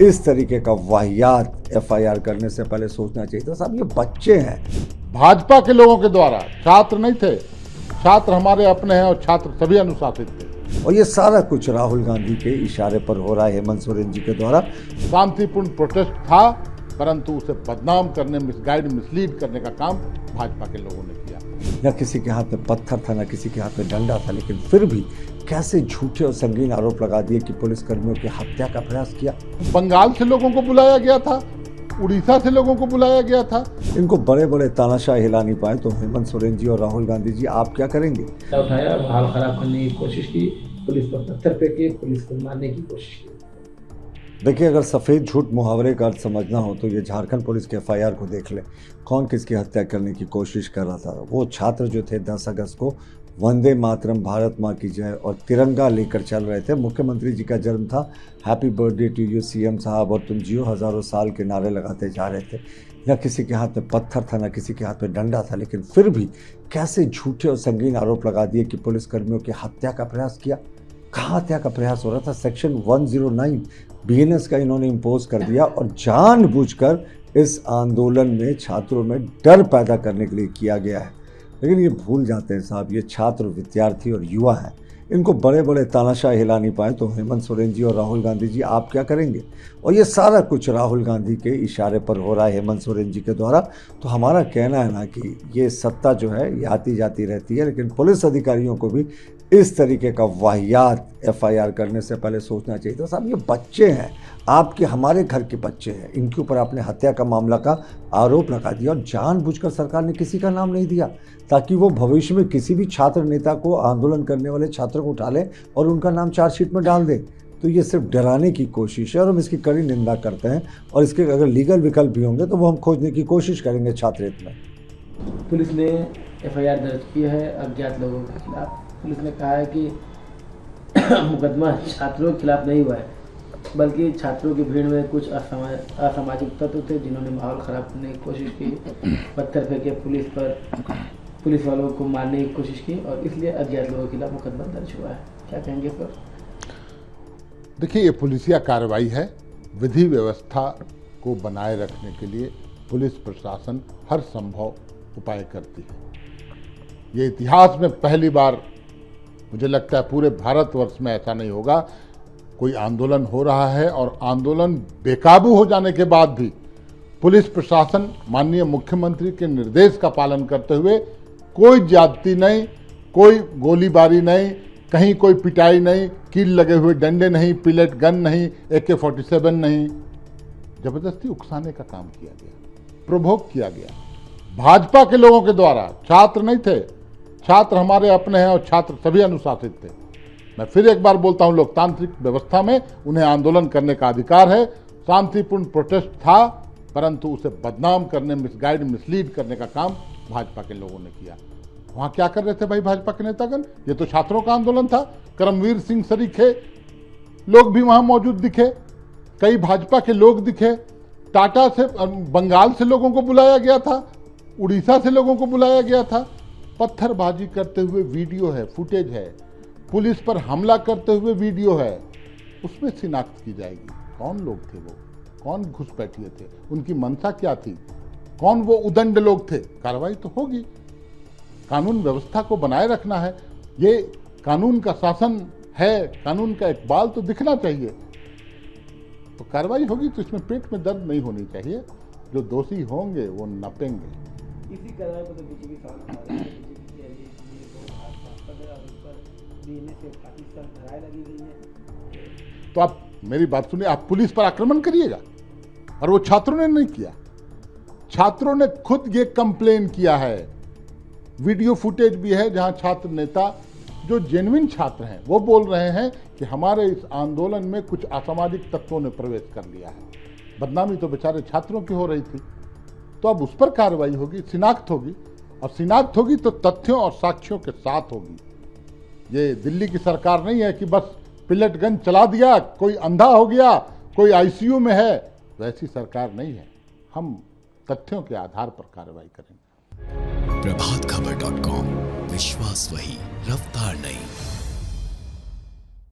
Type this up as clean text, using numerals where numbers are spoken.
इस तरीके का वाहियात एफआईआर करने से पहले सोचना चाहिए था। साहब ये बच्चे हैं। भाजपा के लोगों के द्वारा, छात्र नहीं थे, छात्र हमारे अपने हैं और छात्र सभी अनुशासित थे। और ये सारा कुछ राहुल गांधी के इशारे पर हो रहा है, हेमंत सोरेन जी के द्वारा। शांतिपूर्ण प्रोटेस्ट था, परंतु उसे बदनाम करने, मिसगाइड, मिसलीड करने का काम भाजपा के लोगों ने किया। न किसी के हाथ में पत्थर था, न किसी के हाथ में डंडा था, लेकिन फिर भी कैसे झूठे और संगीन आरोप लगा दिए कि पुलिस कर्मियों की हत्या का प्रयास किया। बंगाल से लोगों को बुलाया गया था, उड़ीसा से लोगों को बुलाया गया था। इनको बड़े बड़े तानाशाह हिला नहीं पाए तो हेमंत सोरेन जी और राहुल गांधी जी आप क्या करेंगे? उठाया, हाल खराब करने की कोशिश की, पुलिस पर पत्थर फेंके, पुलिस को मारने की कोशिश की। देखिए, अगर सफ़ेद झूठ मुहावरे का अर्थ समझना हो तो ये झारखंड पुलिस के एफआईआर को देख ले। कौन किसकी हत्या करने की कोशिश कर रहा था? वो छात्र जो थे 10 अगस्त को वंदे मातरम, भारत माँ की जय और तिरंगा लेकर चल रहे थे। मुख्यमंत्री जी का जन्म था, happy birthday to you CM साहब और तुम जियो हज़ारों साल के नारे लगाते जा रहे थे। न किसी के हाथ में पत्थर था, न किसी के हाथ में डंडा था, लेकिन फिर भी कैसे झूठे और संगीन आरोप लगा दिए कि पुलिसकर्मियों की हत्या का प्रयास किया। कहाँ हत्या का प्रयास हो रहा था? सेक्शन 109 बीएनएस का इन्होंने इम्पोज कर दिया और जानबूझकर इस आंदोलन में छात्रों में डर पैदा करने के लिए किया गया है। लेकिन ये भूल जाते हैं साहब, ये छात्र, विद्यार्थी और युवा हैं। इनको बड़े बड़े तानाशाह हिला नहीं पाए तो हेमंत सोरेन जी और राहुल गांधी जी आप क्या करेंगे? और ये सारा कुछ राहुल गांधी के इशारे पर हो रहा है, हेमंत सोरेन जी के द्वारा। तो हमारा कहना है ना कि ये सत्ता जो है ये आती जाती रहती है, लेकिन पुलिस अधिकारियों को भी इस तरीके का वाहियात एफआईआर करने से पहले सोचना चाहिए था। साहब ये बच्चे हैं, आपके हमारे घर के बच्चे हैं, इनके ऊपर आपने हत्या का मामला का आरोप लगा दिया और जानबूझकर सरकार ने किसी का नाम नहीं दिया ताकि वो भविष्य में किसी भी छात्र नेता को, आंदोलन करने वाले छात्र को उठा ले और उनका नाम चार्जशीट में डाल दे। तो ये सिर्फ डराने की कोशिश है और हम इसकी कड़ी निंदा करते हैं और इसके अगर लीगल विकल्प भी होंगे तो वो हम खोजने की कोशिश करेंगे छात्र हित में। पुलिस ने एफआईआर दर्ज की है अज्ञात लोगों के खिलाफ। पुलिस ने कहा है कि मुकदमा छात्रों के खिलाफ नहीं हुआ है, बल्कि छात्रों की भीड़ में कुछ असामाजिक तत्व थे जिन्होंने माहौल खराब करने की कोशिश की, पत्थर फेंके, पुलिस वालों को मारने की कोशिश की और इसलिए अज्ञात लोगों के खिलाफ मुकदमा दर्ज हुआ है। क्या कहेंगे सर? देखिए, ये पुलिसिया कार्रवाई है। विधि व्यवस्था को बनाए रखने के लिए पुलिस प्रशासन हर संभव उपाय करती है। ये इतिहास में पहली बार, मुझे लगता है पूरे भारतवर्ष में ऐसा नहीं होगा, कोई आंदोलन हो रहा है और आंदोलन बेकाबू हो जाने के बाद भी पुलिस प्रशासन माननीय मुख्यमंत्री के निर्देश का पालन करते हुए कोई ज्यादती नहीं, कोई गोलीबारी नहीं, कहीं कोई पिटाई नहीं, कील लगे हुए डंडे नहीं, पिलेट गन नहीं, AK-47 नहीं, जबरदस्ती उकसाने का काम किया गया, प्रोवोक किया गया भाजपा के लोगों के द्वारा। छात्र नहीं थे, छात्र हमारे अपने हैं और छात्र सभी अनुशासित थे। मैं फिर एक बार बोलता हूं, लोकतांत्रिक व्यवस्था में उन्हें आंदोलन करने का अधिकार है। शांतिपूर्ण प्रोटेस्ट था, परंतु उसे बदनाम करने, मिसगाइड, मिसलीड करने का काम भाजपा के लोगों ने किया। वहां क्या कर रहे थे भाई भाजपा के नेतागण? ये तो छात्रों का आंदोलन था। करमवीर सिंह सरीखे लोग भी वहां मौजूद दिखे, कई भाजपा के लोग दिखे। टाटा से, बंगाल से लोगों को बुलाया गया था, उड़ीसा से लोगों को बुलाया गया था। पत्थरबाजी करते हुए वीडियो है, फुटेज है, पुलिस पर हमला करते हुए वीडियो है, उसमें शिनाख्त की जाएगी कौन लोग थे, वो कौन घुसपैठिए थे, उनकी मंशा क्या थी, कौन वो उदंड लोग थे। कार्रवाई तो होगी। कानून व्यवस्था को बनाए रखना है, ये कानून का शासन है, कानून का इकबाल तो दिखना चाहिए। तो कार्रवाई होगी तो इसमें पेट में दर्द नहीं होनी चाहिए। जो दोषी होंगे वो नपेंगे। इसी कार्रवाई को तो बीजेपी लगी गई है। तो आप मेरी बात सुनिए, आप पुलिस पर आक्रमण करिएगा और वो छात्रों ने नहीं किया। छात्रों ने खुद ये कंप्लेन किया है, वीडियो फुटेज भी है जहां छात्र नेता जो जेन्युइन छात्र हैं वो बोल रहे हैं कि हमारे इस आंदोलन में कुछ असामाजिक तत्वों ने प्रवेश कर लिया है। बदनामी तो बेचारे छात्रों की हो रही थी। तो अब उस पर कार्रवाई होगी, शिनाख्त होगी, और शिनाख्त होगी तो तथ्यों और साक्ष्यों के साथ होगी। ये दिल्ली की सरकार नहीं है कि बस पिलेट गन चला दिया, कोई अंधा हो गया, कोई आईसीयू में है, वैसी सरकार नहीं है। हम तथ्यों के आधार पर कार्रवाई करेंगे। प्रभातखबर.com, विश्वास वही, रफ्तार नहीं।